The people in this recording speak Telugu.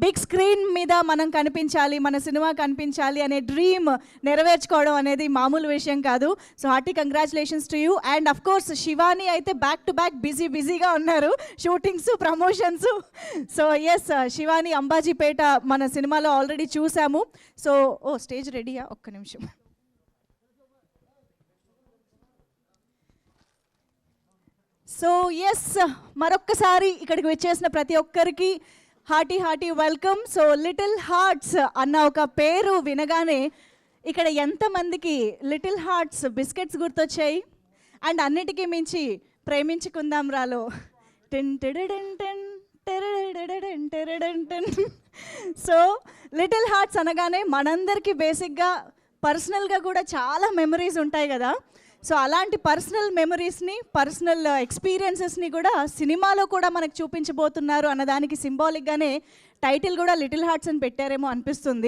బిగ్ స్క్రీన్ మీద మనం కనిపించాలి, మన సినిమా కనిపించాలి అనే డ్రీమ్ నెరవేర్చుకోవడం అనేది మామూలు విషయం కాదు. So hearty congratulations to you. And of course Shivani అయితే బ్యాక్ టు బ్యాక్ బిజీగా ఉన్నారు, shootings, promotions. So yes, Shivani Ambajipeta మన సినిమాలో ఆల్రెడీ చూసాము. సో స్టేజ్ రెడీయా? ఒక్క నిమిషం. సో ఎస్, మరొక్కసారి ఇక్కడికి వచ్చేసిన ప్రతి ఒక్కరికి hearty welcome. So little hearts అన్న ఒక పేరు వినగానే ఇక్కడ ఎంతమందికి లిటిల్ హార్ట్స్ బిస్కెట్స్ గుర్తొచ్చాయి? అండ్ అన్నిటికీ మించి ప్రేమించుకుందాం రాలో టెన్ టెడెడెన్ టెన్ టెరడెడెడెన్ టెరడెన్ టెన్. సో లిటిల్ హార్ట్స్ అనగానే మనందరికీ బేసిక్గా పర్సనల్గా కూడా చాలా మెమరీస్ ఉంటాయి కదా. సో అలాంటి పర్సనల్ మెమరీస్ని, పర్సనల్ ఎక్స్పీరియన్సెస్ని కూడా సినిమాలో కూడా మనకు చూపించబోతున్నారు అన్నదానికి సింబాలిక్గానే టైటిల్ కూడా లిటిల్ హార్ట్స్ అని పెట్టారేమో అనిపిస్తుంది.